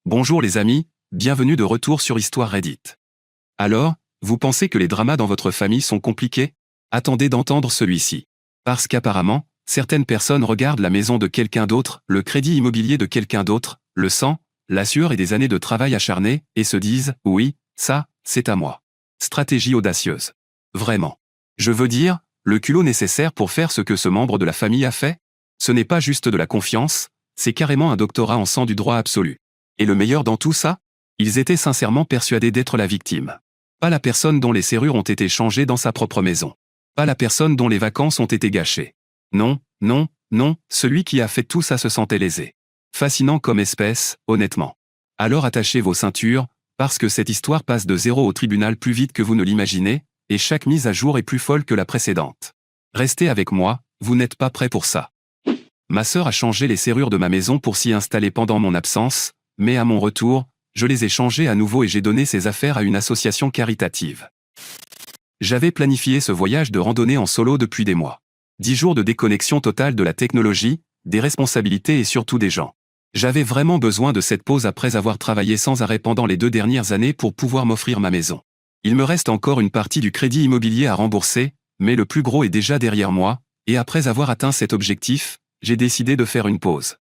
Bonjour les amis, bienvenue de retour sur Histoire Reddit. Alors, vous pensez que les dramas dans votre famille sont compliqués? Attendez d'entendre celui-ci. Parce qu'apparemment, certaines personnes regardent la maison de quelqu'un d'autre, le crédit immobilier de quelqu'un d'autre, le sang, la sueur et des années de travail acharné, et se disent « Oui, ça, c'est à moi ». Stratégie audacieuse. Vraiment. Je veux dire, le culot nécessaire pour faire ce que ce membre de la famille a fait? Ce n'est pas juste de la confiance, c'est carrément un doctorat en sang du droit absolu. Et le meilleur dans tout ça? Ils étaient sincèrement persuadés d'être la victime. Pas la personne dont les serrures ont été changées dans sa propre maison. Pas la personne dont les vacances ont été gâchées. Non, non, non, celui qui a fait tout ça se sentait lésé. Fascinant comme espèce, honnêtement. Alors attachez vos ceintures, parce que cette histoire passe de zéro au tribunal plus vite que vous ne l'imaginez, et chaque mise à jour est plus folle que la précédente. Restez avec moi, vous n'êtes pas prêts pour ça. Ma sœur a changé les serrures de ma maison pour s'y installer pendant mon absence, mais à mon retour, je les ai changées à nouveau et j'ai donné ces affaires à une association caritative. J'avais planifié ce voyage de randonnée en solo depuis des mois. 10 jours de déconnexion totale de la technologie, des responsabilités et surtout des gens. J'avais vraiment besoin de cette pause après avoir travaillé sans arrêt pendant les 2 dernières années pour pouvoir m'offrir ma maison. Il me reste encore une partie du crédit immobilier à rembourser, mais le plus gros est déjà derrière moi, et après avoir atteint cet objectif, j'ai décidé de faire une pause.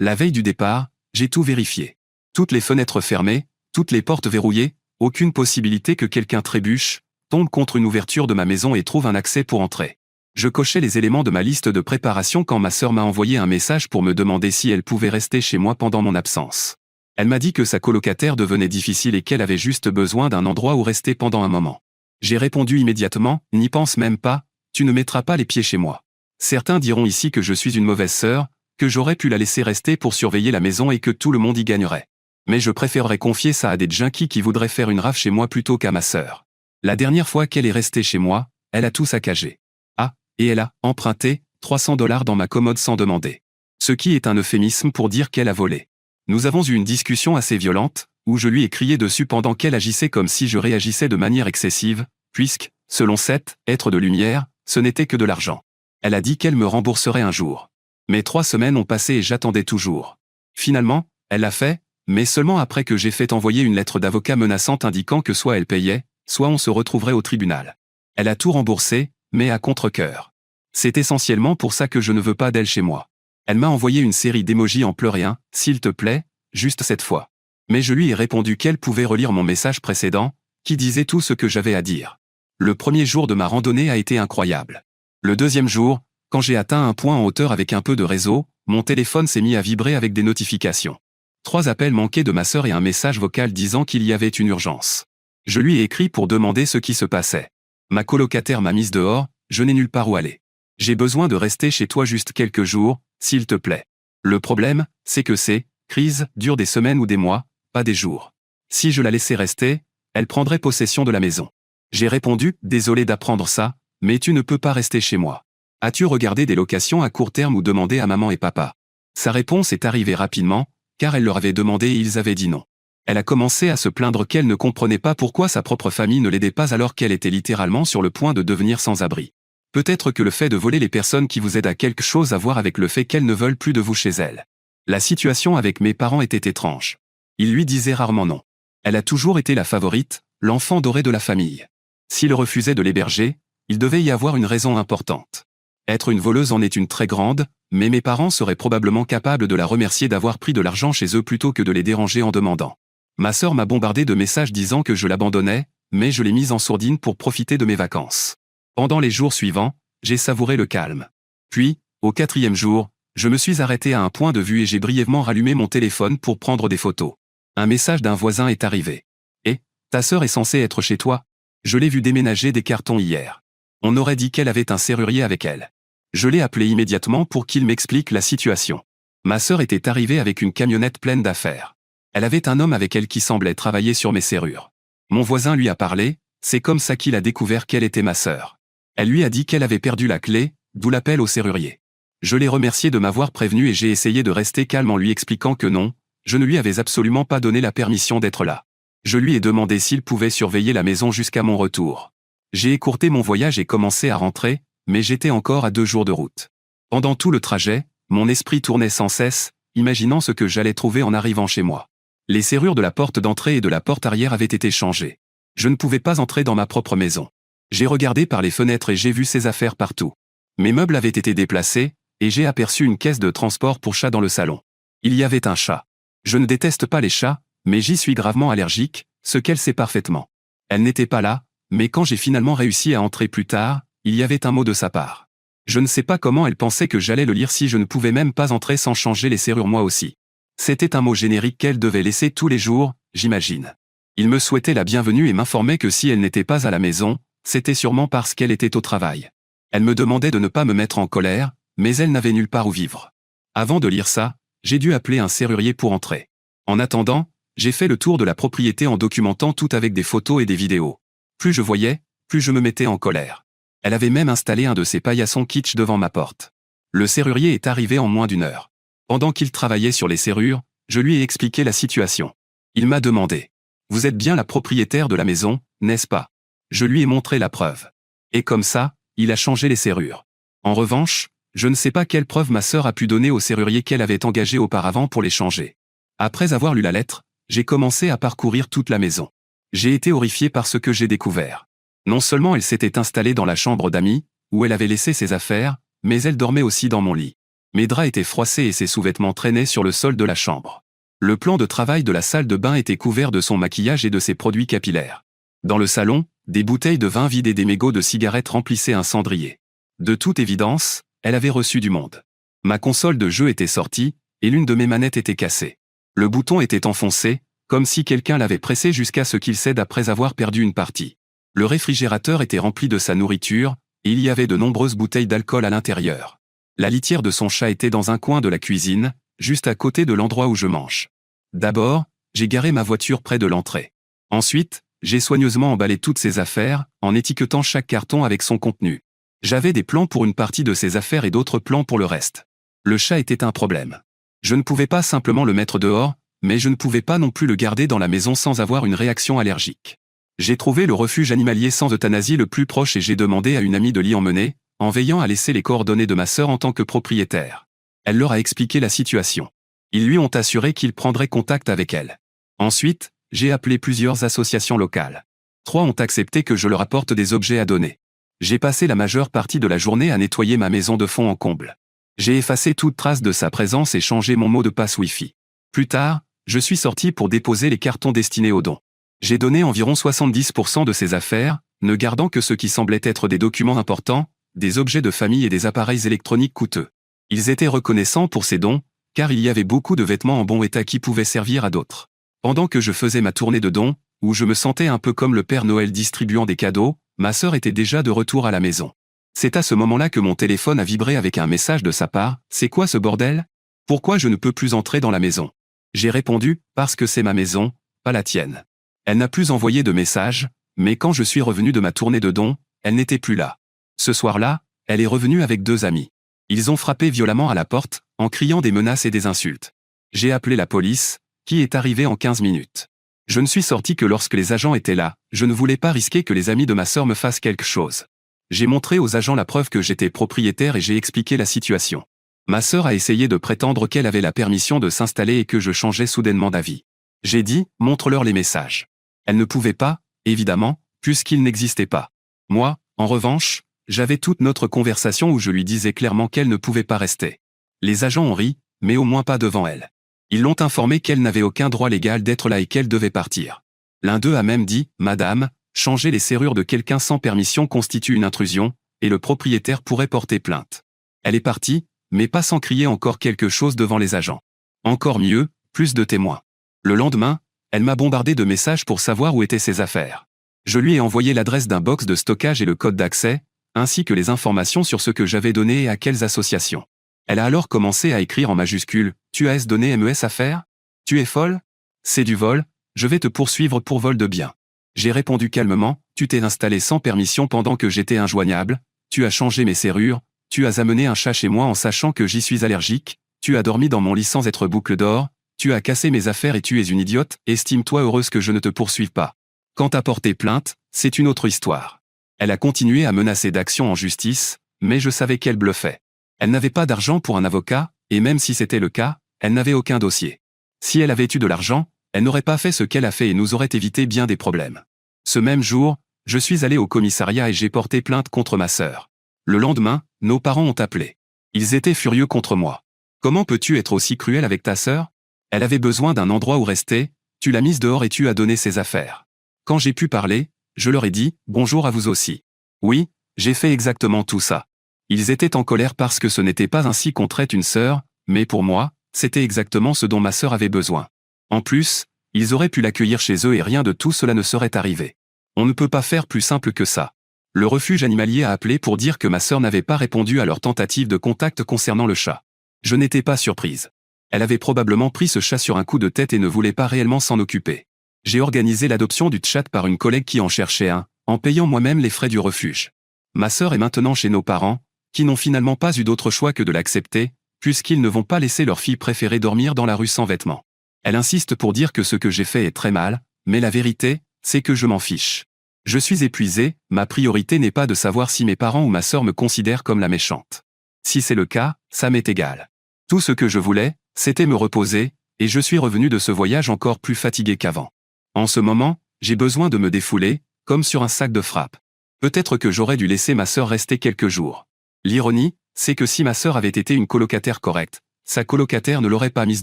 La veille du départ, j'ai tout vérifié. Toutes les fenêtres fermées, toutes les portes verrouillées, aucune possibilité que quelqu'un trébuche, tombe contre une ouverture de ma maison et trouve un accès pour entrer. Je cochais les éléments de ma liste de préparation quand ma sœur m'a envoyé un message pour me demander si elle pouvait rester chez moi pendant mon absence. Elle m'a dit que sa colocataire devenait difficile et qu'elle avait juste besoin d'un endroit où rester pendant un moment. J'ai répondu immédiatement, n'y pense même pas, tu ne mettras pas les pieds chez moi. Certains diront ici que je suis une mauvaise sœur, que j'aurais pu la laisser rester pour surveiller la maison et que tout le monde y gagnerait. Mais je préférerais confier ça à des junkies qui voudraient faire une rafle chez moi plutôt qu'à ma sœur. La dernière fois qu'elle est restée chez moi, elle a tout saccagé. Ah, et elle a emprunté $300 dans ma commode sans demander. Ce qui est un euphémisme pour dire qu'elle a volé. Nous avons eu une discussion assez violente, où je lui ai crié dessus pendant qu'elle agissait comme si je réagissais de manière excessive, puisque, selon cet être de lumière, ce n'était que de l'argent. Elle a dit qu'elle me rembourserait un jour. Mais 3 semaines ont passé et j'attendais toujours. Finalement, elle l'a fait, mais seulement après que j'ai fait envoyer une lettre d'avocat menaçante indiquant que soit elle payait, soit on se retrouverait au tribunal. Elle a tout remboursé, mais à contre-cœur. C'est essentiellement pour ça que je ne veux pas d'elle chez moi. Elle m'a envoyé une série d'émojis en pleurant, s'il te plaît, juste cette fois. Mais je lui ai répondu qu'elle pouvait relire mon message précédent, qui disait tout ce que j'avais à dire. Le premier jour de ma randonnée a été incroyable. Le deuxième jour, quand j'ai atteint un point en hauteur avec un peu de réseau, mon téléphone s'est mis à vibrer avec des notifications. 3 appels manqués de ma sœur et un message vocal disant qu'il y avait une urgence. Je lui ai écrit pour demander ce qui se passait. Ma colocataire m'a mise dehors, je n'ai nulle part où aller. J'ai besoin de rester chez toi juste quelques jours, s'il te plaît. Le problème, c'est que ces crises durent des semaines ou des mois, pas des jours. Si je la laissais rester, elle prendrait possession de la maison. J'ai répondu, désolé d'apprendre ça, mais tu ne peux pas rester chez moi. As-tu regardé des locations à court terme ou demandé à maman et papa? Sa réponse est arrivée rapidement, car elle leur avait demandé et ils avaient dit non. Elle a commencé à se plaindre qu'elle ne comprenait pas pourquoi sa propre famille ne l'aidait pas alors qu'elle était littéralement sur le point de devenir sans abri. Peut-être que le fait de voler les personnes qui vous aident a quelque chose à voir avec le fait qu'elles ne veulent plus de vous chez elles. La situation avec mes parents était étrange. Ils lui disaient rarement non. Elle a toujours été la favorite, l'enfant doré de la famille. S'il refusait de l'héberger, il devait y avoir une raison importante. Être une voleuse en est une très grande, mais mes parents seraient probablement capables de la remercier d'avoir pris de l'argent chez eux plutôt que de les déranger en demandant. Ma sœur m'a bombardé de messages disant que je l'abandonnais, mais je l'ai mise en sourdine pour profiter de mes vacances. Pendant les jours suivants, j'ai savouré le calme. Puis, au 4e jour, je me suis arrêté à un point de vue et j'ai brièvement rallumé mon téléphone pour prendre des photos. Un message d'un voisin est arrivé. Et, ta sœur est censée être chez toi? Je l'ai vue déménager des cartons hier. On aurait dit qu'elle avait un serrurier avec elle. Je l'ai appelé immédiatement pour qu'il m'explique la situation. Ma sœur était arrivée avec une camionnette pleine d'affaires. Elle avait un homme avec elle qui semblait travailler sur mes serrures. Mon voisin lui a parlé, c'est comme ça qu'il a découvert qu'elle était ma sœur. Elle lui a dit qu'elle avait perdu la clé, d'où l'appel au serrurier. Je l'ai remercié de m'avoir prévenu et j'ai essayé de rester calme en lui expliquant que non, je ne lui avais absolument pas donné la permission d'être là. Je lui ai demandé s'il pouvait surveiller la maison jusqu'à mon retour. J'ai écourté mon voyage et commencé à rentrer, mais j'étais encore à 2 jours de route. Pendant tout le trajet, mon esprit tournait sans cesse, imaginant ce que j'allais trouver en arrivant chez moi. Les serrures de la porte d'entrée et de la porte arrière avaient été changées. Je ne pouvais pas entrer dans ma propre maison. J'ai regardé par les fenêtres et j'ai vu ces affaires partout. Mes meubles avaient été déplacés, et j'ai aperçu une caisse de transport pour chat dans le salon. Il y avait un chat. Je ne déteste pas les chats, mais j'y suis gravement allergique, ce qu'elle sait parfaitement. Elle n'était pas là, mais quand j'ai finalement réussi à entrer plus tard, il y avait un mot de sa part. Je ne sais pas comment elle pensait que j'allais le lire si je ne pouvais même pas entrer sans changer les serrures moi aussi. C'était un mot générique qu'elle devait laisser tous les jours, j'imagine. Il me souhaitait la bienvenue et m'informait que si elle n'était pas à la maison, c'était sûrement parce qu'elle était au travail. Elle me demandait de ne pas me mettre en colère, mais elle n'avait nulle part où vivre. Avant de lire ça, j'ai dû appeler un serrurier pour entrer. En attendant, j'ai fait le tour de la propriété en documentant tout avec des photos et des vidéos. Plus je voyais, plus je me mettais en colère. Elle avait même installé un de ces paillassons kitsch devant ma porte. Le serrurier est arrivé en moins d'une heure. Pendant qu'il travaillait sur les serrures, je lui ai expliqué la situation. Il m'a demandé : « Vous êtes bien la propriétaire de la maison, n'est-ce pas ?» Je lui ai montré la preuve. Et comme ça, il a changé les serrures. En revanche, je ne sais pas quelle preuve ma sœur a pu donner au serrurier qu'elle avait engagé auparavant pour les changer. Après avoir lu la lettre, j'ai commencé à parcourir toute la maison. J'ai été horrifié par ce que j'ai découvert. Non seulement elle s'était installée dans la chambre d'amis, où elle avait laissé ses affaires, mais elle dormait aussi dans mon lit. Mes draps étaient froissés et ses sous-vêtements traînaient sur le sol de la chambre. Le plan de travail de la salle de bain était couvert de son maquillage et de ses produits capillaires. Dans le salon, des bouteilles de vin vides et des mégots de cigarettes remplissaient un cendrier. De toute évidence, elle avait reçu du monde. Ma console de jeu était sortie, et l'une de mes manettes était cassée. Le bouton était enfoncé, comme si quelqu'un l'avait pressé jusqu'à ce qu'il cède après avoir perdu une partie. Le réfrigérateur était rempli de sa nourriture, et il y avait de nombreuses bouteilles d'alcool à l'intérieur. La litière de son chat était dans un coin de la cuisine, juste à côté de l'endroit où je mange. D'abord, j'ai garé ma voiture près de l'entrée. Ensuite, j'ai soigneusement emballé toutes ses affaires, en étiquetant chaque carton avec son contenu. J'avais des plans pour une partie de ses affaires et d'autres plans pour le reste. Le chat était un problème. Je ne pouvais pas simplement le mettre dehors, mais je ne pouvais pas non plus le garder dans la maison sans avoir une réaction allergique. J'ai trouvé le refuge animalier sans euthanasie le plus proche et j'ai demandé à une amie de l'y emmener, en veillant à laisser les coordonnées de ma sœur en tant que propriétaire. Elle leur a expliqué la situation. Ils lui ont assuré qu'ils prendraient contact avec elle. Ensuite, j'ai appelé plusieurs associations locales. 3 ont accepté que je leur apporte des objets à donner. J'ai passé la majeure partie de la journée à nettoyer ma maison de fond en comble. J'ai effacé toute trace de sa présence et changé mon mot de passe Wi-Fi. Plus tard, je suis sorti pour déposer les cartons destinés aux dons. J'ai donné environ 70% de ses affaires, ne gardant que ce qui semblait être des documents importants, des objets de famille et des appareils électroniques coûteux. Ils étaient reconnaissants pour ces dons, car il y avait beaucoup de vêtements en bon état qui pouvaient servir à d'autres. Pendant que je faisais ma tournée de dons, où je me sentais un peu comme le Père Noël distribuant des cadeaux, ma sœur était déjà de retour à la maison. C'est à ce moment-là que mon téléphone a vibré avec un message de sa part : « C'est quoi ce bordel ? Pourquoi je ne peux plus entrer dans la maison ?» J'ai répondu : « Parce que c'est ma maison, pas la tienne. » Elle n'a plus envoyé de message, mais quand je suis revenu de ma tournée de dons, elle n'était plus là. Ce soir-là, elle est revenue avec 2 amis. Ils ont frappé violemment à la porte, en criant des menaces et des insultes. J'ai appelé la police, qui est arrivée en 15 minutes. Je ne suis sorti que lorsque les agents étaient là, je ne voulais pas risquer que les amis de ma sœur me fassent quelque chose. J'ai montré aux agents la preuve que j'étais propriétaire et j'ai expliqué la situation. Ma sœur a essayé de prétendre qu'elle avait la permission de s'installer et que je changeais soudainement d'avis. J'ai dit : « Montre-leur les messages. » Elle ne pouvait pas, évidemment, puisqu'ils n'existaient pas. Moi, en revanche, j'avais toute notre conversation où je lui disais clairement qu'elle ne pouvait pas rester. Les agents ont ri, mais au moins pas devant elle. Ils l'ont informée qu'elle n'avait aucun droit légal d'être là et qu'elle devait partir. L'un d'eux a même dit : « Madame, changer les serrures de quelqu'un sans permission constitue une intrusion, et le propriétaire pourrait porter plainte. » Elle est partie, mais pas sans crier encore quelque chose devant les agents. Encore mieux, plus de témoins. Le lendemain, elle m'a bombardé de messages pour savoir où étaient ses affaires. Je lui ai envoyé l'adresse d'un box de stockage et le code d'accès, ainsi que les informations sur ce que j'avais donné et à quelles associations. Elle a alors commencé à écrire en majuscules : « Tu as donné MES à faire ? Tu es folle ? C'est du vol, je vais te poursuivre pour vol de biens. » J'ai répondu calmement : « Tu t'es installé sans permission pendant que j'étais injoignable, tu as changé mes serrures, tu as amené un chat chez moi en sachant que j'y suis allergique, tu as dormi dans mon lit sans être boucle d'or, tu as cassé mes affaires et tu es une idiote, estime-toi heureuse que je ne te poursuive pas. Quant à porter plainte, c'est une autre histoire. » Elle a continué à menacer d'action en justice, mais je savais qu'elle bluffait. Elle n'avait pas d'argent pour un avocat, et même si c'était le cas, elle n'avait aucun dossier. Si elle avait eu de l'argent, Elle n'aurait pas fait ce qu'elle a fait et nous aurait évité bien des problèmes. Ce même jour, je suis allé au commissariat et j'ai porté plainte contre ma sœur. Le lendemain, nos parents ont appelé. Ils étaient furieux contre moi. Comment peux-tu être aussi cruel avec ta sœur? Elle avait besoin d'un endroit où rester, tu l'as mise dehors et tu as donné ses affaires. Quand j'ai pu parler, je leur ai dit « Bonjour à vous aussi ». Oui, j'ai fait exactement tout ça. Ils étaient en colère parce que ce n'était pas ainsi qu'on traite une sœur, mais pour moi, c'était exactement ce dont ma sœur avait besoin. En plus, ils auraient pu l'accueillir chez eux et rien de tout cela ne serait arrivé. On ne peut pas faire plus simple que ça. Le refuge animalier a appelé pour dire que ma sœur n'avait pas répondu à leur tentative de contact concernant le chat. Je n'étais pas surprise. Elle avait probablement pris ce chat sur un coup de tête et ne voulait pas réellement s'en occuper. J'ai organisé l'adoption du chat par une collègue qui en cherchait un, en payant moi-même les frais du refuge. Ma sœur est maintenant chez nos parents, qui n'ont finalement pas eu d'autre choix que de l'accepter, puisqu'ils ne vont pas laisser leur fille préférée dormir dans la rue sans vêtements. Elle insiste pour dire que ce que j'ai fait est très mal, mais la vérité, c'est que je m'en fiche. Je suis épuisé, ma priorité n'est pas de savoir si mes parents ou ma sœur me considèrent comme la méchante. Si c'est le cas, ça m'est égal. Tout ce que je voulais, c'était me reposer, et je suis revenu de ce voyage encore plus fatigué qu'avant. En ce moment, j'ai besoin de me défouler, comme sur un sac de frappe. Peut-être que j'aurais dû laisser ma sœur rester quelques jours. L'ironie, c'est que si ma sœur avait été une colocataire correcte, sa colocataire ne l'aurait pas mise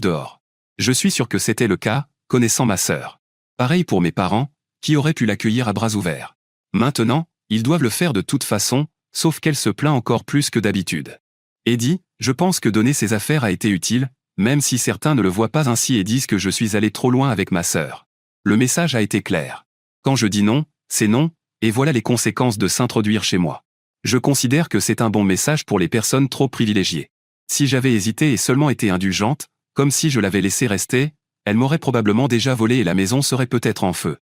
dehors. Je suis sûr que c'était le cas, connaissant ma sœur. Pareil pour mes parents, qui auraient pu l'accueillir à bras ouverts. Maintenant, ils doivent le faire de toute façon, sauf qu'elle se plaint encore plus que d'habitude. Eddie, je pense que donner ses affaires a été utile, même si certains ne le voient pas ainsi et disent que je suis allé trop loin avec ma sœur. Le message a été clair. Quand je dis non, c'est non, et voilà les conséquences de s'introduire chez moi. Je considère que c'est un bon message pour les personnes trop privilégiées. Si j'avais hésité et seulement été indulgente, comme si je l'avais laissée rester, elle m'aurait probablement déjà volé et la maison serait peut-être en feu.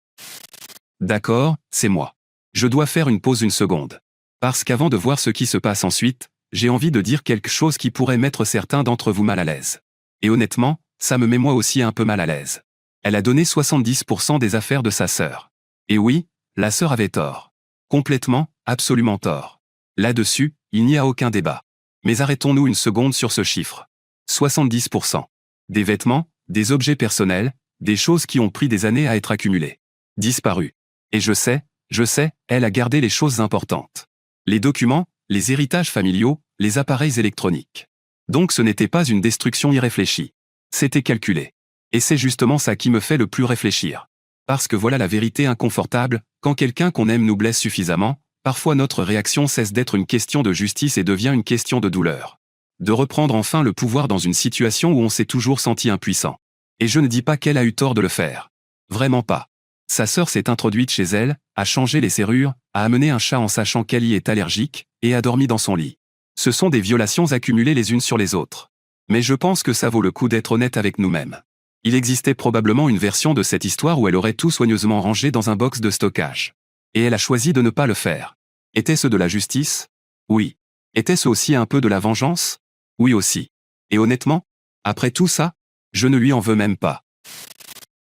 D'accord, c'est moi. Je dois faire une pause une seconde. Parce qu'avant de voir ce qui se passe ensuite, j'ai envie de dire quelque chose qui pourrait mettre certains d'entre vous mal à l'aise. Et honnêtement, ça me met moi aussi un peu mal à l'aise. Elle a donné 70% des affaires de sa sœur. Et oui, la sœur avait tort. Complètement, absolument tort. Là-dessus, il n'y a aucun débat. Mais arrêtons-nous une seconde sur ce chiffre. 70%. Des vêtements, des objets personnels, des choses qui ont pris des années à être accumulées. Disparues. Et je sais, elle a gardé les choses importantes. Les documents, les héritages familiaux, les appareils électroniques. Donc ce n'était pas une destruction irréfléchie. C'était calculé. Et c'est justement ça qui me fait le plus réfléchir. Parce que voilà la vérité inconfortable, quand quelqu'un qu'on aime nous blesse suffisamment, parfois notre réaction cesse d'être une question de justice et devient une question de douleur. De reprendre enfin le pouvoir dans une situation où on s'est toujours senti impuissant. Et je ne dis pas qu'elle a eu tort de le faire. Vraiment pas. Sa sœur s'est introduite chez elle, a changé les serrures, a amené un chat en sachant qu'elle y est allergique, et a dormi dans son lit. Ce sont des violations accumulées les unes sur les autres. Mais je pense que ça vaut le coup d'être honnête avec nous-mêmes. Il existait probablement une version de cette histoire où elle aurait tout soigneusement rangé dans un box de stockage. Et elle a choisi de ne pas le faire. Était-ce de la justice? Oui. Était-ce aussi un peu de la vengeance? Oui aussi. Et honnêtement, après tout ça, je ne lui en veux même pas.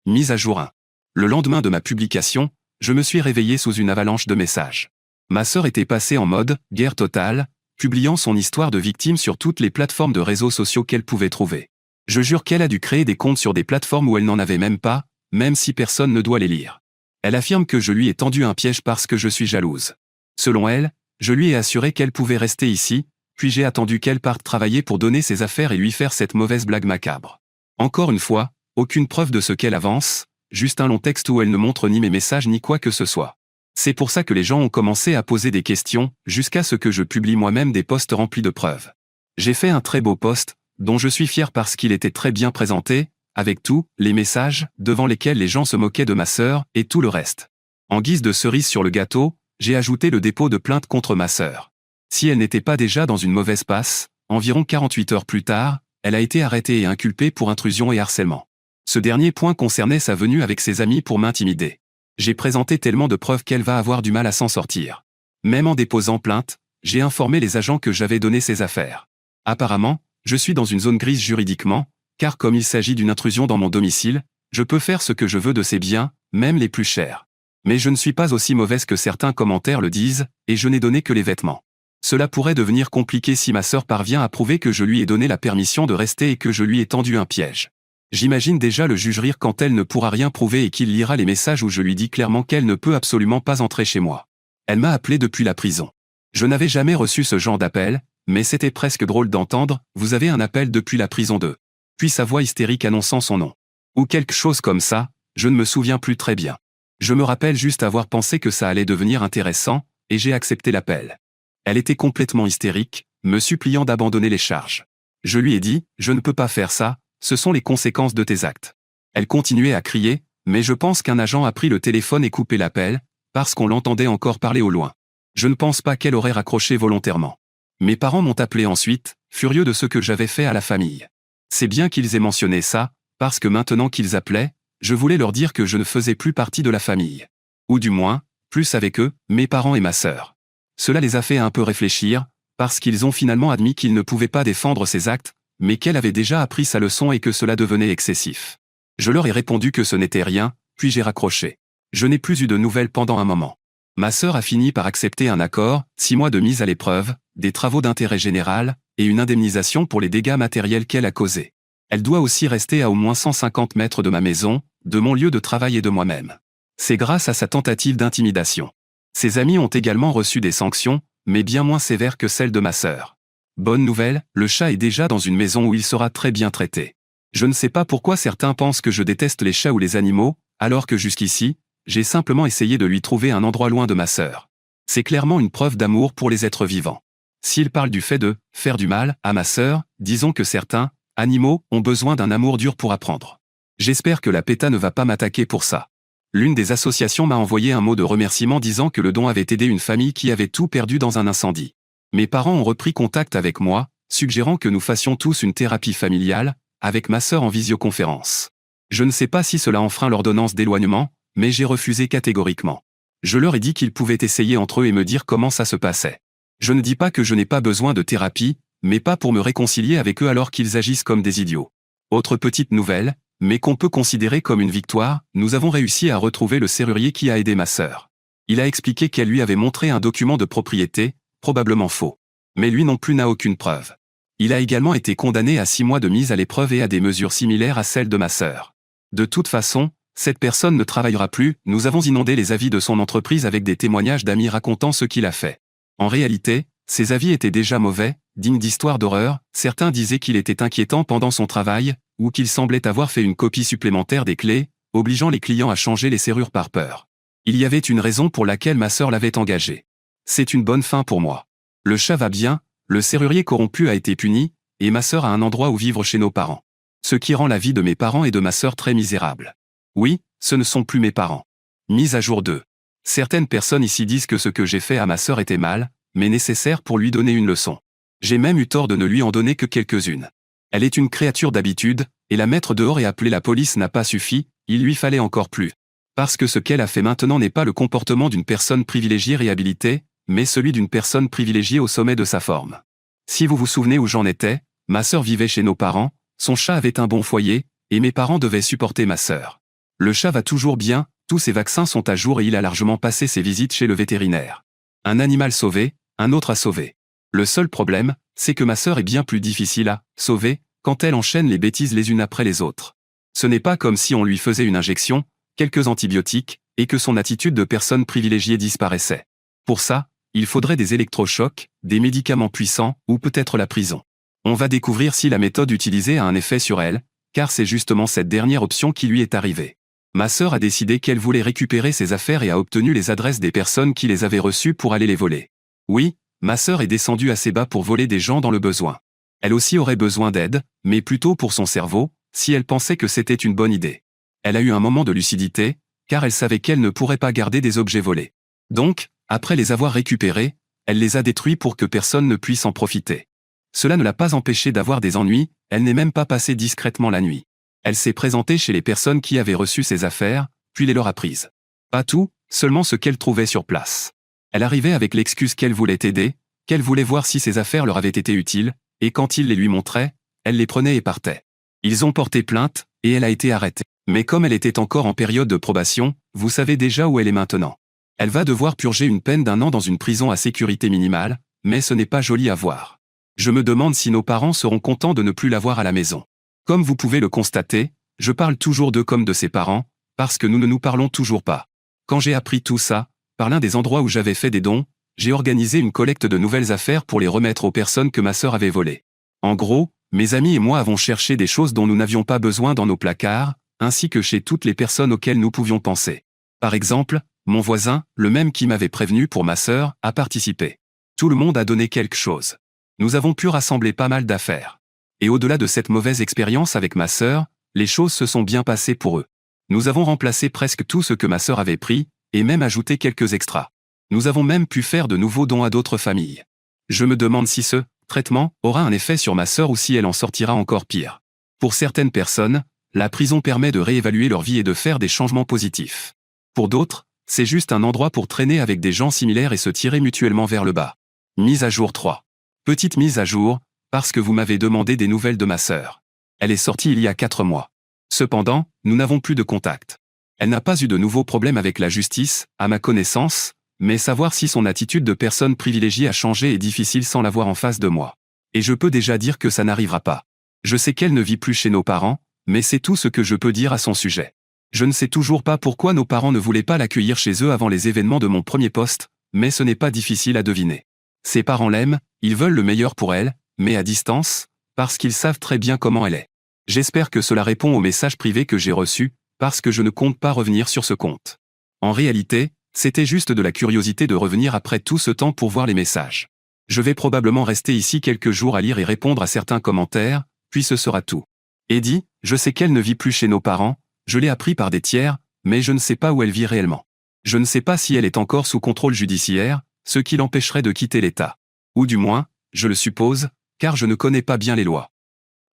Mise à jour 1. Le lendemain de ma publication, je me suis réveillé sous une avalanche de messages. Ma sœur était passée en mode « guerre totale », publiant son histoire de victime sur toutes les plateformes de réseaux sociaux qu'elle pouvait trouver. Je jure qu'elle a dû créer des comptes sur des plateformes où elle n'en avait même pas, même si personne ne doit les lire. Elle affirme que je lui ai tendu un piège parce que je suis jalouse. Selon elle, je lui ai assuré qu'elle pouvait rester ici, puis j'ai attendu qu'elle parte travailler pour donner ses affaires et lui faire cette mauvaise blague macabre. Encore une fois, aucune preuve de ce qu'elle avance, juste un long texte où elle ne montre ni mes messages ni quoi que ce soit. C'est pour ça que les gens ont commencé à poser des questions, jusqu'à ce que je publie moi-même des posts remplis de preuves. J'ai fait un très beau post, dont je suis fier parce qu'il était très bien présenté, avec tous les messages, devant lesquels les gens se moquaient de ma sœur, et tout le reste. En guise de cerise sur le gâteau, j'ai ajouté le dépôt de plainte contre ma sœur. Si elle n'était pas déjà dans une mauvaise passe, environ 48 heures plus tard, elle a été arrêtée et inculpée pour intrusion et harcèlement. Ce dernier point concernait sa venue avec ses amis pour m'intimider. J'ai présenté tellement de preuves qu'elle va avoir du mal à s'en sortir. Même en déposant plainte, j'ai informé les agents que j'avais donné ses affaires. Apparemment, je suis dans une zone grise juridiquement, car comme il s'agit d'une intrusion dans mon domicile, je peux faire ce que je veux de ces biens, même les plus chers. Mais je ne suis pas aussi mauvaise que certains commentaires le disent, et je n'ai donné que les vêtements. Cela pourrait devenir compliqué si ma sœur parvient à prouver que je lui ai donné la permission de rester et que je lui ai tendu un piège. J'imagine déjà le juge rire quand elle ne pourra rien prouver et qu'il lira les messages où je lui dis clairement qu'elle ne peut absolument pas entrer chez moi. Elle m'a appelé depuis la prison. Je n'avais jamais reçu ce genre d'appel, mais c'était presque drôle d'entendre « Vous avez un appel depuis la prison de… » puis sa voix hystérique annonçant son nom. Ou quelque chose comme ça, je ne me souviens plus très bien. Je me rappelle juste avoir pensé que ça allait devenir intéressant, et j'ai accepté l'appel. Elle était complètement hystérique, me suppliant d'abandonner les charges. Je lui ai dit « Je ne peux pas faire ça, ce sont les conséquences de tes actes. » Elle continuait à crier, mais je pense qu'un agent a pris le téléphone et coupé l'appel, parce qu'on l'entendait encore parler au loin. Je ne pense pas qu'elle aurait raccroché volontairement. Mes parents m'ont appelé ensuite, furieux de ce que j'avais fait à la famille. C'est bien qu'ils aient mentionné ça, parce que maintenant qu'ils appelaient, je voulais leur dire que je ne faisais plus partie de la famille. Ou du moins, plus avec eux, mes parents et ma sœur. Cela les a fait un peu réfléchir, parce qu'ils ont finalement admis qu'ils ne pouvaient pas défendre ces actes, mais qu'elle avait déjà appris sa leçon et que cela devenait excessif. Je leur ai répondu que ce n'était rien, puis j'ai raccroché. Je n'ai plus eu de nouvelles pendant un moment. Ma sœur a fini par accepter un accord, 6 mois de mise à l'épreuve, des travaux d'intérêt général, et une indemnisation pour les dégâts matériels qu'elle a causés. Elle doit aussi rester à au moins 150 mètres de ma maison, de mon lieu de travail et de moi-même. C'est grâce à sa tentative d'intimidation. Ses amis ont également reçu des sanctions, mais bien moins sévères que celles de ma sœur. Bonne nouvelle, le chat est déjà dans une maison où il sera très bien traité. Je ne sais pas pourquoi certains pensent que je déteste les chats ou les animaux, alors que jusqu'ici, j'ai simplement essayé de lui trouver un endroit loin de ma sœur. C'est clairement une preuve d'amour pour les êtres vivants. S'il parle du fait de faire du mal à ma sœur, disons que certains animaux ont besoin d'un amour dur pour apprendre. J'espère que la PETA ne va pas m'attaquer pour ça. L'une des associations m'a envoyé un mot de remerciement disant que le don avait aidé une famille qui avait tout perdu dans un incendie. Mes parents ont repris contact avec moi, suggérant que nous fassions tous une thérapie familiale, avec ma sœur en visioconférence. Je ne sais pas si cela enfreint l'ordonnance d'éloignement, mais j'ai refusé catégoriquement. Je leur ai dit qu'ils pouvaient essayer entre eux et me dire comment ça se passait. Je ne dis pas que je n'ai pas besoin de thérapie, mais pas pour me réconcilier avec eux alors qu'ils agissent comme des idiots. Autre petite nouvelle, mais qu'on peut considérer comme une victoire, nous avons réussi à retrouver le serrurier qui a aidé ma sœur. Il a expliqué qu'elle lui avait montré un document de propriété, probablement faux. Mais lui non plus n'a aucune preuve. Il a également été condamné à 6 mois de mise à l'épreuve et à des mesures similaires à celles de ma sœur. De toute façon, cette personne ne travaillera plus, nous avons inondé les avis de son entreprise avec des témoignages d'amis racontant ce qu'il a fait. En réalité, ces avis étaient déjà mauvais, dignes d'histoires d'horreur, certains disaient qu'il était inquiétant pendant son travail, ou qu'il semblait avoir fait une copie supplémentaire des clés, obligeant les clients à changer les serrures par peur. Il y avait une raison pour laquelle ma sœur l'avait engagé. C'est une bonne fin pour moi. Le chat va bien, le serrurier corrompu a été puni, et ma sœur a un endroit où vivre chez nos parents. Ce qui rend la vie de mes parents et de ma sœur très misérable. Oui, ce ne sont plus mes parents. Mise à jour 2. Certaines personnes ici disent que ce que j'ai fait à ma sœur était mal, mais nécessaire pour lui donner une leçon. J'ai même eu tort de ne lui en donner que quelques-unes. Elle est une créature d'habitude, et la mettre dehors et appeler la police n'a pas suffi, il lui fallait encore plus. Parce que ce qu'elle a fait maintenant n'est pas le comportement d'une personne privilégiée réhabilitée, mais celui d'une personne privilégiée au sommet de sa forme. Si vous vous souvenez où j'en étais, ma sœur vivait chez nos parents, son chat avait un bon foyer, et mes parents devaient supporter ma sœur. Le chat va toujours bien, tous ses vaccins sont à jour et il a largement passé ses visites chez le vétérinaire. Un animal sauvé, un autre à sauver. Le seul problème, c'est que ma sœur est bien plus difficile à sauver quand elle enchaîne les bêtises les unes après les autres. Ce n'est pas comme si on lui faisait une injection, quelques antibiotiques, et que son attitude de personne privilégiée disparaissait. Pour ça, il faudrait des électrochocs, des médicaments puissants, ou peut-être la prison. On va découvrir si la méthode utilisée a un effet sur elle, car c'est justement cette dernière option qui lui est arrivée. Ma sœur a décidé qu'elle voulait récupérer ses affaires et a obtenu les adresses des personnes qui les avaient reçues pour aller les voler. Oui, ma sœur est descendue assez bas pour voler des gens dans le besoin. Elle aussi aurait besoin d'aide, mais plutôt pour son cerveau, si elle pensait que c'était une bonne idée. Elle a eu un moment de lucidité, car elle savait qu'elle ne pourrait pas garder des objets volés. Donc, après les avoir récupérés, elle les a détruits pour que personne ne puisse en profiter. Cela ne l'a pas empêchée d'avoir des ennuis, elle n'est même pas passée discrètement la nuit. Elle s'est présentée chez les personnes qui avaient reçu ses affaires, puis les leur a prises. Pas tout, seulement ce qu'elle trouvait sur place. Elle arrivait avec l'excuse qu'elle voulait aider, qu'elle voulait voir si ses affaires leur avaient été utiles, et quand ils les lui montraient, elle les prenait et partait. Ils ont porté plainte, et elle a été arrêtée. Mais comme elle était encore en période de probation, vous savez déjà où elle est maintenant. Elle va devoir purger une peine d'1 an dans une prison à sécurité minimale, mais ce n'est pas joli à voir. Je me demande si nos parents seront contents de ne plus la voir à la maison. Comme vous pouvez le constater, je parle toujours d'eux comme de ses parents, parce que nous ne nous parlons toujours pas. Quand j'ai appris tout ça, par l'un des endroits où j'avais fait des dons, j'ai organisé une collecte de nouvelles affaires pour les remettre aux personnes que ma sœur avait volées. En gros, mes amis et moi avons cherché des choses dont nous n'avions pas besoin dans nos placards, ainsi que chez toutes les personnes auxquelles nous pouvions penser. Par exemple, mon voisin, le même qui m'avait prévenu pour ma sœur, a participé. Tout le monde a donné quelque chose. Nous avons pu rassembler pas mal d'affaires. Et au-delà de cette mauvaise expérience avec ma sœur, les choses se sont bien passées pour eux. Nous avons remplacé presque tout ce que ma sœur avait pris, et même ajouté quelques extras. Nous avons même pu faire de nouveaux dons à d'autres familles. Je me demande si ce traitement aura un effet sur ma sœur ou si elle en sortira encore pire. Pour certaines personnes, la prison permet de réévaluer leur vie et de faire des changements positifs. Pour d'autres, c'est juste un endroit pour traîner avec des gens similaires et se tirer mutuellement vers le bas. Mise à jour 3. Petite mise à jour, parce que vous m'avez demandé des nouvelles de ma sœur. Elle est sortie il y a 4 mois. Cependant, nous n'avons plus de contact. Elle n'a pas eu de nouveaux problèmes avec la justice, à ma connaissance, mais savoir si son attitude de personne privilégiée a changé est difficile sans la voir en face de moi. Et je peux déjà dire que ça n'arrivera pas. Je sais qu'elle ne vit plus chez nos parents, mais c'est tout ce que je peux dire à son sujet. Je ne sais toujours pas pourquoi nos parents ne voulaient pas l'accueillir chez eux avant les événements de mon premier poste, mais ce n'est pas difficile à deviner. Ses parents l'aiment, ils veulent le meilleur pour elle, mais à distance, parce qu'ils savent très bien comment elle est. J'espère que cela répond au message privé que j'ai reçu, parce que je ne compte pas revenir sur ce compte. En réalité, c'était juste de la curiosité de revenir après tout ce temps pour voir les messages. Je vais probablement rester ici quelques jours à lire et répondre à certains commentaires, puis ce sera tout. Eddie, je sais qu'elle ne vit plus chez nos parents, je l'ai appris par des tiers, mais je ne sais pas où elle vit réellement. Je ne sais pas si elle est encore sous contrôle judiciaire, ce qui l'empêcherait de quitter l'État. Ou du moins, je le suppose, car je ne connais pas bien les lois.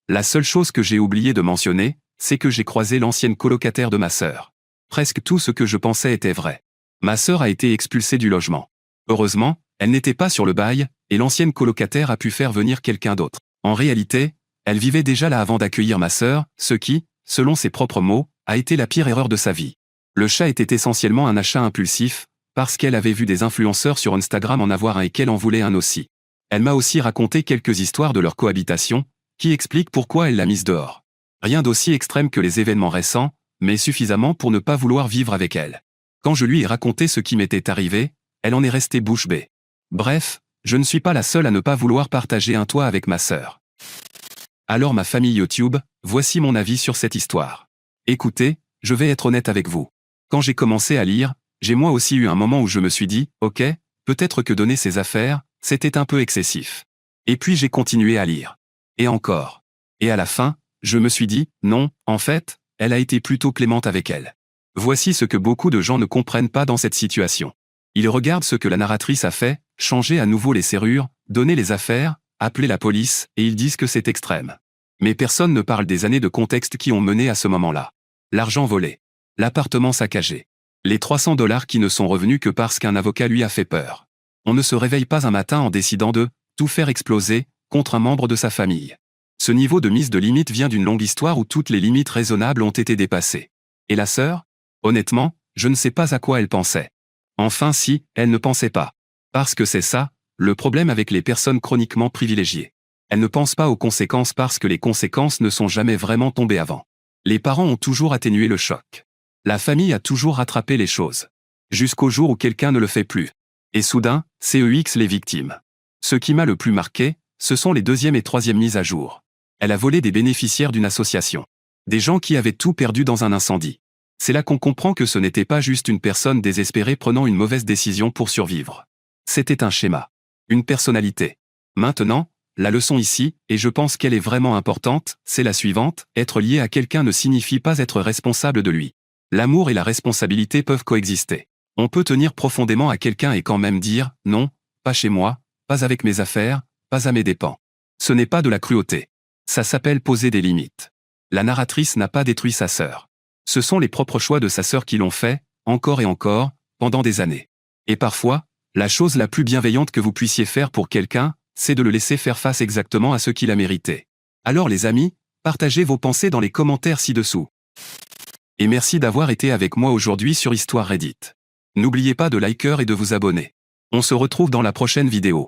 La seule chose que j'ai oublié de mentionner, c'est que j'ai croisé l'ancienne colocataire de ma sœur. Presque tout ce que je pensais était vrai. Ma sœur a été expulsée du logement. Heureusement, elle n'était pas sur le bail, et l'ancienne colocataire a pu faire venir quelqu'un d'autre. En réalité, elle vivait déjà là avant d'accueillir ma sœur, ce qui, selon ses propres mots, a été la pire erreur de sa vie. Le chat était essentiellement un achat impulsif, parce qu'elle avait vu des influenceurs sur Instagram en avoir un et qu'elle en voulait un aussi. Elle m'a aussi raconté quelques histoires de leur cohabitation, qui expliquent pourquoi elle l'a mise dehors. Rien d'aussi extrême que les événements récents, mais suffisamment pour ne pas vouloir vivre avec elle. Quand je lui ai raconté ce qui m'était arrivé, elle en est restée bouche bée. Bref, je ne suis pas la seule à ne pas vouloir partager un toit avec ma sœur. Alors ma famille YouTube, voici mon avis sur cette histoire. Écoutez, je vais être honnête avec vous. Quand j'ai commencé à lire, j'ai moi aussi eu un moment où je me suis dit, ok, peut-être que donner ses affaires, c'était un peu excessif. Et puis j'ai continué à lire. Et encore. Et à la fin, je me suis dit, non, en fait, elle a été plutôt clémente avec elle. Voici ce que beaucoup de gens ne comprennent pas dans cette situation. Ils regardent ce que la narratrice a fait, changer à nouveau les serrures, donner les affaires, appeler la police, et ils disent que c'est extrême. Mais personne ne parle des années de contexte qui ont mené à ce moment-là. L'argent volé. L'appartement saccagé. Les $300 qui ne sont revenus que parce qu'un avocat lui a fait peur. On ne se réveille pas un matin en décidant de tout faire exploser contre un membre de sa famille. Ce niveau de mise de limite vient d'une longue histoire où toutes les limites raisonnables ont été dépassées. Et la sœur ? Honnêtement, je ne sais pas à quoi elle pensait. Enfin si, elle ne pensait pas. Parce que c'est ça, le problème avec les personnes chroniquement privilégiées. Elles ne pensent pas aux conséquences parce que les conséquences ne sont jamais vraiment tombées avant. Les parents ont toujours atténué le choc. La famille a toujours rattrapé les choses. Jusqu'au jour où quelqu'un ne le fait plus. Et soudain, CEX les victimes. Ce qui m'a le plus marqué, ce sont les 2e et 3e mises à jour. Elle a volé des bénéficiaires d'une association. Des gens qui avaient tout perdu dans un incendie. C'est là qu'on comprend que ce n'était pas juste une personne désespérée prenant une mauvaise décision pour survivre. C'était un schéma. Une personnalité. Maintenant, la leçon ici, et je pense qu'elle est vraiment importante, c'est la suivante, être lié à quelqu'un ne signifie pas être responsable de lui. L'amour et la responsabilité peuvent coexister. On peut tenir profondément à quelqu'un et quand même dire « non, pas chez moi, pas avec mes affaires, pas à mes dépens ». Ce n'est pas de la cruauté. Ça s'appelle poser des limites. La narratrice n'a pas détruit sa sœur. Ce sont les propres choix de sa sœur qui l'ont fait, encore et encore, pendant des années. Et parfois, la chose la plus bienveillante que vous puissiez faire pour quelqu'un, c'est de le laisser faire face exactement à ce qu'il a mérité. Alors les amis, partagez vos pensées dans les commentaires ci-dessous. Et merci d'avoir été avec moi aujourd'hui sur Histoire Reddit. N'oubliez pas de liker et de vous abonner. On se retrouve dans la prochaine vidéo.